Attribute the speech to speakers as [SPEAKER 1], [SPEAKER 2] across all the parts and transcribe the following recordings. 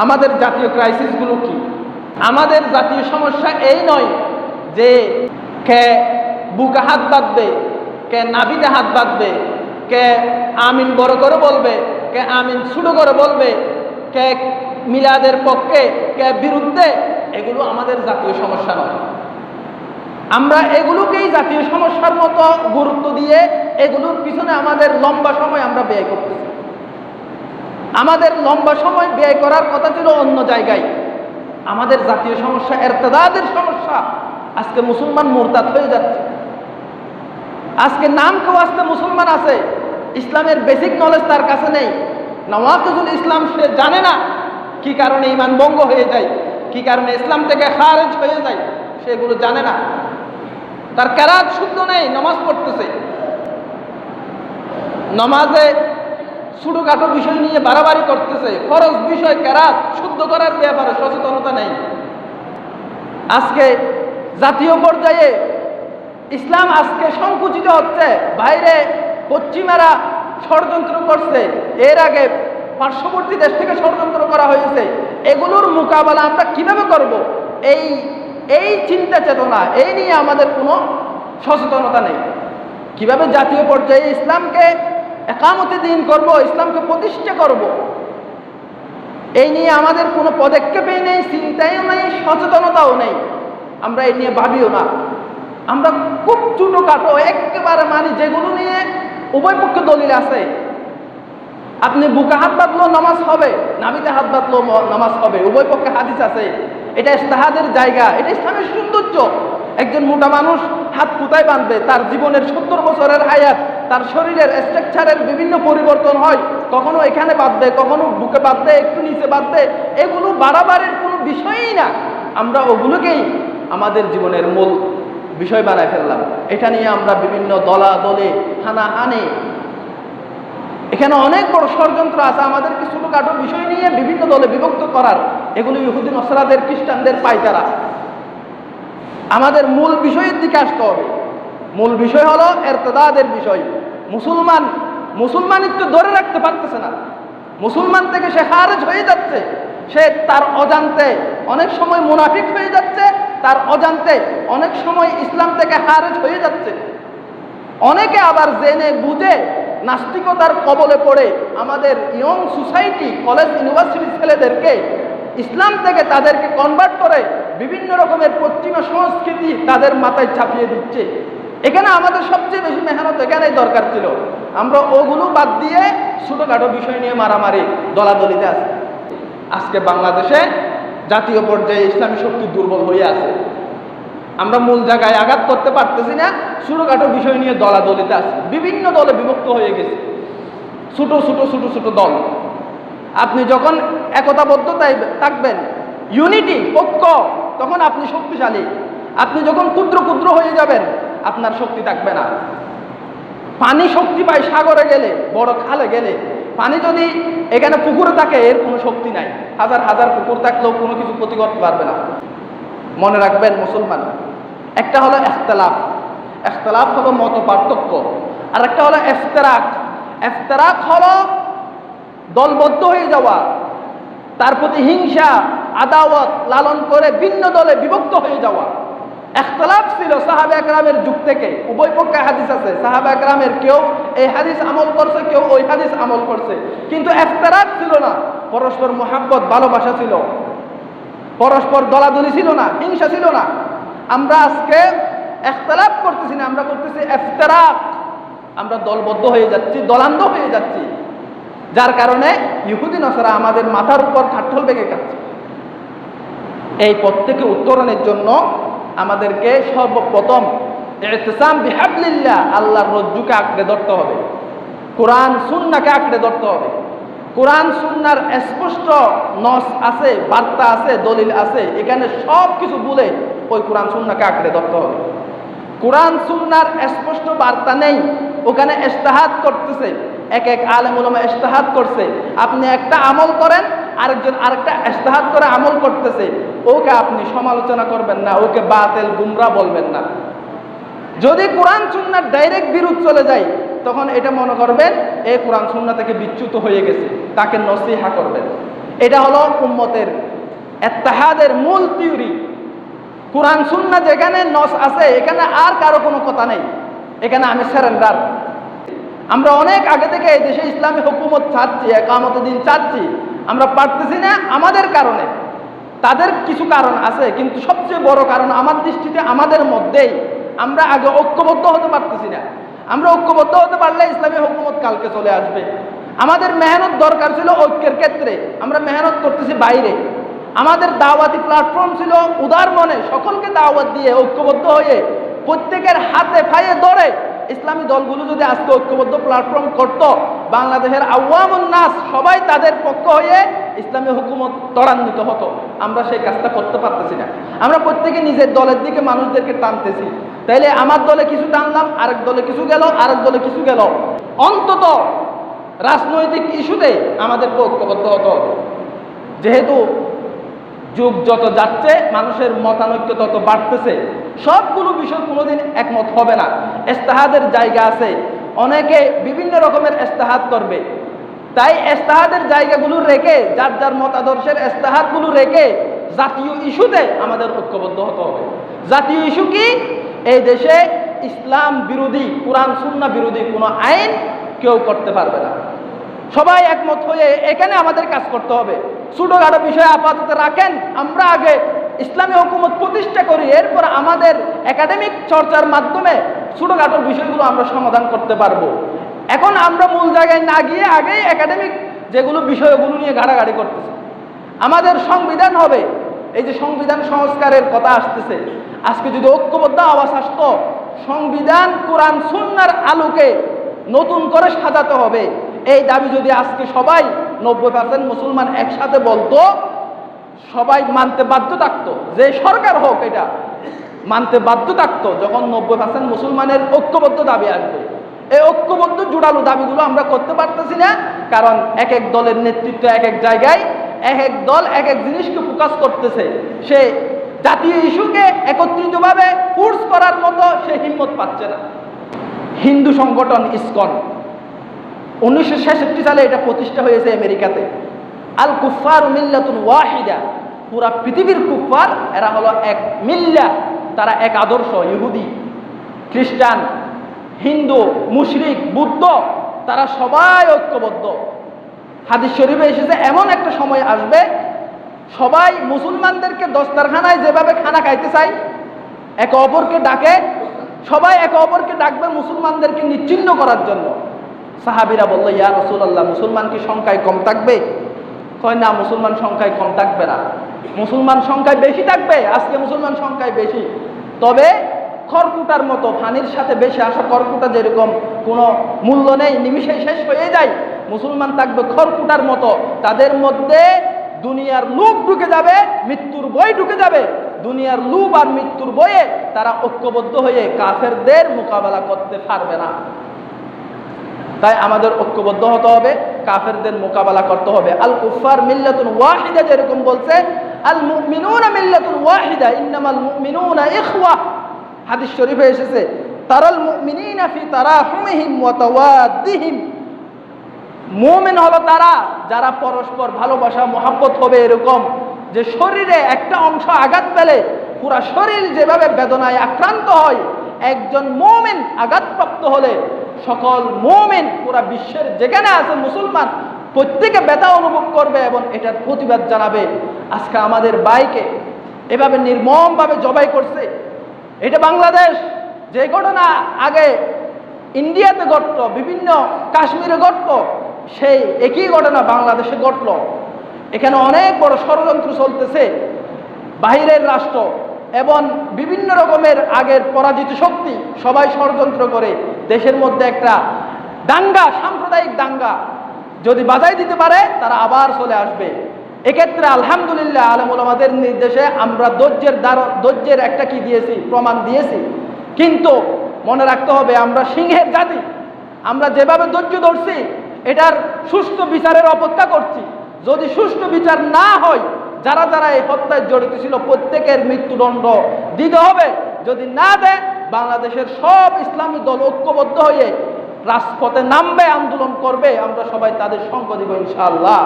[SPEAKER 1] আমাদের জাতীয় ক্রাইসিসগুলো কি? আমাদের জাতীয় সমস্যা এই নয় যে কে বুকে হাত বাঁধবে, কে নাভিতে হাত বাঁধবে, কে আমিন বড় করে বলবে, কে আমিন ছোট করে বলবে, কে মিলাদের পক্ষে, কে বিরুদ্ধে। এগুলো আমাদের জাতীয় সমস্যা নয়। আমরা এগুলোকেই জাতীয় সমস্যার মতো গুরুত্ব দিয়ে এগুলোর পিছনে আমাদের লম্বা সময় আমরা ব্যয় করতেছি। আমাদের লম্বা সময় ব্যয় করার কথা ছিল অন্য জায়গায়। আমাদের জাতীয় সমস্যা ইরতিদাদের সমস্যা। আজকে মুসলমান মুরতাদ হয়ে যাচ্ছে। আজকে নাম কেউ আজকে মুসলমান আছে, ইসলামের বেসিক নলেজ তার কাছে নেই। নওয়াকিজুল ইসলাম সে জানে না, কি কারণে ঈমান ভঙ্গ হয়ে যায়, কি কারণে ইসলাম থেকে খারিজ হয়ে যায়, সেগুলো জানে না। তার কেরাত শুদ্ধ নেই, নামাজ পড়তেছে, নামাজে ছোটখাটো বিষয় নিয়ে বাড়াবাড়ি করতেছে, ফরজ বিষয় কেরাত শুদ্ধ করার ব্যাপারে সচেতনতা নেই। আজকে জাতীয় পর্যায়ে ইসলাম আজকে সংকুচিত হচ্ছে। বাইরে পশ্চিমারা ষড়যন্ত্র করছে, এর আগে পার্শ্ববর্তী দেশ থেকে ষড়যন্ত্র করা হয়েছে। এগুলোর মোকাবেলা আমরা কিভাবে করব, এই চিন্তা চেতনা এই নিয়ে আমাদের কোনো সচেতনতা নেই। কিভাবে জাতীয় পর্যায়ে ইসলামকে একামতে দিন করব, ইসলামকে প্রতিষ্ঠা করব, এই নিয়ে আমাদের কোনো পদক্ষেপই নেই, চিন্তাও নেই, সচেতনতাও নেই। আমরা এই নিয়ে ভাবিও না। আমরা খুব ছোটখাটো একেবারে মানি যেগুলো নিয়ে উভয় পক্ষে দলিল আছে। আপনি বুকে হাত বাঁধলেও নামাজ হবে, নাভিতে হাত বাঁধলেও নামাজ হবে, উভয় পক্ষে হাদিস আছে। এটা ইজতিহাদের জায়গা, এটা ইসলামের সৌন্দর্য। একজন মোটা মানুষ হাত কোথায় বাঁধবে? তার জীবনের 70 বছরের হায়াত, তার শরীরের স্ট্রাকচারের বিভিন্ন পরিবর্তন হয়। কখনো এখানে বাঁধবে, কখনো বুকে বাঁধবে, একটু নিচে বাঁধবে। এগুলো বাড়াবাড়ির কোনো বিষয়ই না। আমরা ওগুলোকেই আমাদের জীবনের মূল বিষয় বানায় ফেললাম। এটা নিয়ে আমরা বিভিন্ন দলাদলে হানাহানি, এখানে অনেক বড় ষড়যন্ত্র আছে আমাদেরকে ছোটখাটো বিষয় নিয়ে বিভিন্ন দলে বিভক্ত করার। এগুলো ইহুদি নসরাদের, খ্রিস্টানদের পায়তারা। আমাদের মূল বিষয়ের দিকে আসতে হবে। মূল বিষয় হলো ইরতিদাদের বিষয়। মুসলমানিত্ব ধরে রাখতে পারতেছে না। মুসলমান থেকে সে খারিজ হয়ে যাচ্ছে। সে তার অজান্তে অনেক সময় মুনাফিক হয়ে যাচ্ছে, তার অজান্তে অনেক সময় ইসলাম থেকে খারিজ হয়ে যাচ্ছে। অনেকে আবার জেনে বুঝে নাস্তিকতার কবলে পড়ে আমাদের ইয়ং সোসাইটি, কলেজ ইউনিভার্সিটির ছেলেদেরকে ইসলাম থেকে তাদেরকে কনভার্ট করে বিভিন্ন রকমের পশ্চিমা সংস্কৃতি তাদের মাথায় চাপিয়ে দিচ্ছে। এখানে আমাদের সবচেয়ে বেশি মেহনত এখানেই দরকার ছিল। আমরা ওগুলো বাদ দিয়ে ছোটখাটো বিষয় নিয়ে মারামারি, দলাদলিতে আছে। আজকে বাংলাদেশে জাতীয় পর্যায়ে ইসলামী শক্তি দুর্বল হয়ে আছে। আমরা মূল জায়গায় আঘাত করতে পারতেছি না, ছোটখাটো বিষয় নিয়ে দলাদলিতে আছে। বিভিন্ন দলে বিভক্ত হয়ে গেছে, ছোট ছোট ছোট ছোট দল। আপনি যখন একতাবদ্ধতায় থাকবেন, ইউনিটি, ঐক্য, তখন আপনি শক্তিশালী। আপনি যখন ক্ষুদ্র ক্ষুদ্র হয়ে যাবেন, আপনার শক্তি থাকবে না। পানি শক্তি পায় সাগরে গেলে, বড় খালে গেলে। পানি যদি এখানে পুকুরে থাকে, এর কোনো শক্তি নাই। হাজার হাজার পুকুর থাকলেও কোনো কিছু ক্ষতি করতে পারবে না। মনে রাখবেন মুসলমান, একটা হলো ইখতিলাফ। ইখতিলাফ হলো মত পার্থক্য। আর একটা হলো ইফতিরাক। ইফতিরাক হলো দলবদ্ধ হয়ে যাওয়া, তার প্রতি হিংসা আদাওয়াত লালন করে ভিন্ন দলে বিভক্ত হয়ে যাওয়া। ইখতিলাফ ছিল সাহাবা একরামের যুগ থেকে। উভয় পক্ষে হাদিস আছে। সাহাবা একরামের কেউ এই হাদিস আমল করছে, কেউ ওই হাদিস আমল করছে, কিন্তু ইফতিরাক ছিল না। পরস্পর মুহাব্বত, ভালোবাসা ছিল, পরস্পর দলাদলি ছিল না, হিংসা ছিল না। আমরা আজকে ইখতিলাফ করতেছি না, আমরা করতেছি ইফতিরাক। আমরা দলবদ্ধ হয়ে যাচ্ছি, দলান্ধ হয়ে যাচ্ছি, যার কারণে ইহুদি নসরা আমাদের মাথার উপর কাঠল বেগে খাচ্ছে। এই পথ থেকে উত্তরণের জন্য আমাদেরকে সর্বপ্রথম ইতিসাম বিহাবলিল্লাহ, আল্লাহর রজ্জুকে আঁকড়ে ধরতে হবে। কোরআন সুন্নাহকে আঁকড়ে ধরতে হবে। কোরআন সুন্নাহর স্পষ্ট নস আছে, বার্তা আছে, দলিল আছে। এখানে সব কিছু বলে ওই কোরআন সুন্নাহকে আঁকড়ে ধরতে হবে। কোরআন সুন্নাহর স্পষ্ট বার্তা নেই, ওখানে ইজতিহাদ করতেছে। এক এক আলেম উলামা ইজতিহাদ করছে। আপনি একটা আমল করেন, আরেকজন আরেকটা ইজতিহাদ করে আমল করতেছে, ওকে আপনি সমালোচনা করবেন না, ওকে বাতিল গুমরা বলবেন না। যদি কোরআন সুন্নাহর ডাইরেক্ট বিরোধ চলে যায়, তখন এটা মনে করবেন এই কোরআন সুন্নাহ থেকে বিচ্যুত হয়ে গেছে, তাকে নসিহা করবেন। এটা হলো উম্মতের ইত্তেহাদের মূল থিওরি। কোরআন সুন্নাহ যেখানে নস আছে এখানে আর কারো কোনো কথা নেই, এখানে আমি সারেন্ডার। আমরা অনেক আগে থেকে এই দেশে ইসলামী হুকুমত চাচ্ছি, একামত দিন চাচ্ছি, আমরা পারতেছি না আমাদের কারণে। তাদের কিছু কারণ আছে, কিন্তু সবচেয়ে বড় কারণ আমার দৃষ্টিতে আমাদের মধ্যেই আমরা আগে ঐক্যবদ্ধ হতে পারতেছি না। আমরা ঐক্যবদ্ধ হতে পারলে ইসলামী হুকুমত কালকে চলে আসবে। আমাদের মেহনত দরকার ছিল ঐক্যের ক্ষেত্রে, আমরা মেহনত করতেছি বাইরে। আমাদের দাওয়াতি প্ল্যাটফর্ম ছিল উদার মনে সকলকে দাওয়াত দিয়ে ঐক্যবদ্ধ হয়ে প্রত্যেকের হাতে পায়ে ধরে ইসলামী দলগুলো যদি আজকে ঐক্যবদ্ধ প্ল্যাটফর্ম করত, বাংলাদেশের আওয়ামুন নাস সবাই তাদের পক্ষ হয়ে ইসলামী হুকুমত ত্বরান্বিত হতো। আমরা সেই কাজটা করতে পারতেছি না। আমরা প্রত্যেকে নিজের দলের দিকে মানুষদেরকে টানতেছি। তাইলে আমার দলে কিছু টানলাম, আরেক দলে কিছু গেল, আরেক দলে কিছু গেল। অন্তত রাজনৈতিক ইস্যুতে আমাদেরকে ঐক্যবদ্ধ হতে হবে। যেহেতু যুগ যত যাচ্ছে মানুষের মতানৈক্য তত বাড়তেছে, সবগুলো বিষয় কোনোদিন একমত হবে না। ইজতিহাদের জায়গা আছে, অনেকে বিভিন্ন রকমের ইজতিহাদ করবে। তাই ইজতিহাদের জায়গাগুলো রেখে, যার যার মতাদর্শের ইজতিহাদগুলো রেখে জাতীয় ইস্যুতে আমাদের ঐক্যবদ্ধ হতে হবে। জাতীয় ইস্যু কি? এই দেশে ইসলাম বিরোধী, কোরআন সুন্নাহ বিরোধী কোনো আইন কেউ করতে পারবে না। সবাই একমত হয়ে এখানে আমাদের কাজ করতে হবে। ছোটখাটো বিষয় আপাতত রাখেন, আমরা আগে ইসলামী হুকুমত প্রতিষ্ঠা করি, এরপর আমাদের একাডেমিক চর্চার মাধ্যমে ছোটখাটো বিষয়গুলো আমরা সমাধান করতে পারবো। এখন আমরা মূল জায়গায় না গিয়ে আগেই একাডেমিক যেগুলো বিষয়গুলো নিয়ে ঘাটাঘাটি করতেছি। আমাদের সংবিধান হবে, এই যে সংবিধান সংস্কারের কথা আসতেছে, আজকে যদি ঐক্যবদ্ধ আওয়াজ আসতো, সংবিধান কোরআন সুন্নাহর আলোকে নতুন করে সাজাতে হবে, এই দাবি যদি আজকে সবাই 90% মুসলমান একসাথে বলতো, সবাই মানতে বাধ্য থাকতো। যে সরকার হোক এটা মানতে বাধ্য থাকতো যখন 90% মুসলমানের ঐক্যবদ্ধ দাবি আসবে। এই ঐক্যবদ্ধ জোড়ালো দাবিগুলো আমরা করতে পারতেছি না, কারণ এক এক দলের নেতৃত্ব এক এক জায়গায়, এক এক দল এক এক জিনিসকে ফোকাস করতেছে। সে জাতীয় ইস্যুকে একত্রিতভাবে ফোর্স করার মতো সে হিম্মত পাচ্ছে না। হিন্দু সংগঠন ইসকন 1966 সালে এটা প্রতিষ্ঠা হয়েছে আমেরিকাতে। আল কুফার মিল্লাতুন ওয়াহিদা, পুরা পৃথিবীর কুফার এরা হলো এক মিল্লা, তারা এক আদর্শ। ইহুদি, খ্রিস্টান, হিন্দু, মুশরিক, বুদ্ধ, তারা সবাই ঐক্যবদ্ধ। হাদিস শরীফে এসেছে এমন একটা সময় আসবে সবাই মুসলমানদেরকে দস্তারখানায় যেভাবে খানা খাইতে চায়, একে অপরকে ডাকে, সবাই একে অপরকে ডাকবে মুসলমানদেরকে নিচ্ছিন্ন করার জন্য। সাহাবীরা বলল, ইয়া রাসূলুল্লাহ, মুসলমান কি সংখ্যায় কম থাকবে? কয় না, মুসলমান সংখ্যায় কম থাকবে না, মুসলমান সংখ্যায় বেশি থাকবে। আজকে মুসলমান সংখ্যায় বেশি, তবে খড়কুটার মতো পানির সাথে বেশি আসা খড়কুটা যেরকম কোনো মূল্য নেই, নিমিষে শেষ হয়ে যায়, মুসলমান থাকবে খড়কুটার মতো। তাদের মধ্যে দুনিয়ার লোভ ঢুকে যাবে, মৃত্যুর ভয় ঢুকে যাবে। দুনিয়ার লোভ আর মৃত্যুর ভয়ে তারা ঐক্যবদ্ধ হয়ে কাফেরদের মোকাবেলা করতে পারবে না। তাই আমাদের ঐক্যবদ্ধ হতে হবে, কাফেরদের মোকাবেলা করতে হবে। আল কুফার মিল্লাতুন ওয়াহিদা যেরকম বলছে, আল মুমিনুনা মিল্লাতুন ওয়াহিদা ইন্নামাল মুমিনুনা ইখওয়া। হাদিস শরীফে এসেছে, তারাল মুমিনিনা ফি তারাহুমিহিম ওয়া তাওয়াদ্দিহিম। মুমিন হলো তারা যারা পরস্পর ভালোবাসা মহব্বত হবে এরকম, যে শরীরে একটা অংশ আঘাত পেলে পুরা শরীর যেভাবে বেদনায় আক্রান্ত হয়, একজন মুমিন আঘাতপ্রাপ্ত হলে সকল মুমিন পুরা বিশ্বের যেখানে আছে মুসলমান প্রত্যেকে ব্যথা অনুভব করবে এবং এটার প্রতিবাদ জানাবে। আজকে আমাদের ভাইকে এভাবে নির্মমভাবে জবাই করছে, এটা বাংলাদেশ। যে ঘটনা আগে ইন্ডিয়াতে ঘটত, বিভিন্ন কাশ্মীরে ঘটত, সেই একই ঘটনা বাংলাদেশে ঘটল। এখানে অনেক বড় ষড়যন্ত্র চলতেছে, বাহিরের রাষ্ট্র এবং বিভিন্ন রকমের আগের পরাজিত শক্তি সবাই ষড়যন্ত্র করে দেশের মধ্যে একটা দাঙ্গা, সাম্প্রদায়িক দাঙ্গা যদি বাজাই দিতে পারে তারা আবার চলে আসবে। এক্ষেত্রে আলহামদুলিল্লাহ আলেম ওলামাদের নির্দেশে আমরা ধৈর্যের একটা কি দিয়েছি, প্রমাণ দিয়েছি। কিন্তু মনে রাখতে হবে আমরা সিংহের জাতি, আমরা যেভাবে ধৈর্য ধরছি এটার সুষ্ঠু বিচারের অপেক্ষা করছি। যদি সুষ্ঠু বিচার না হয়, যারা যারা এই হত্যায় জড়িত ছিল প্রত্যেকের মৃত্যুদণ্ড দিতে হবে। যদি না দেয়, বাংলাদেশের সব ইসলামী দল ঐক্যবদ্ধ হয়ে রাজপথে নামবে, আন্দোলন করবে, আমরা সবাই তাদের সঙ্গ দিব ইনশাআল্লাহ।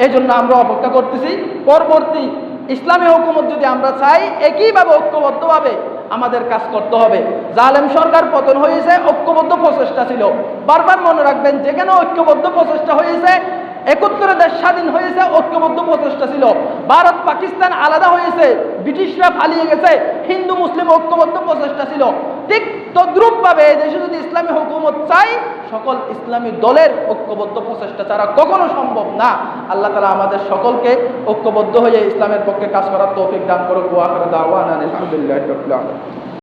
[SPEAKER 1] এই জন্য আমরা অপেক্ষা করতেছি। পরবর্তী ইসলামী হুকুমত যদি আমরা চাই, একইভাবে ঐক্যবদ্ধভাবে আমাদের কাজ করতে হবে। জালেম সরকার পতন হয়েছে, ঐক্যবদ্ধ প্রচেষ্টা ছিল। বারবার মনে রাখবেন, যেখানে ঐক্যবদ্ধ প্রচেষ্টা হয়েছে, 71 দেশ স্বাধীন হয়েছে, ঐক্যবদ্ধ প্রচেষ্টা ছিল। ভারত পাকিস্তান আলাদা হয়েছে, ব্রিটিশরা পালিয়ে গেছে, হিন্দু মুসলিম ঐক্যবদ্ধ প্রচেষ্টা ছিল। ঠিক তদ্রূপভাবে এই দেশে যদি ইসলামী হুকুমত চাই, সকল ইসলামী দলের ঐক্যবদ্ধ প্রচেষ্টা ছাড়া কখনো সম্ভব না। আল্লাহ তাআলা আমাদের সকলকে ঐক্যবদ্ধ হয়ে ইসলামের পক্ষে কাজ করার তৌফিক দান করুক। ওয়া আখিরু দাওয়ানা আলহামদুলিল্লাহি রাব্বিল আলামিন।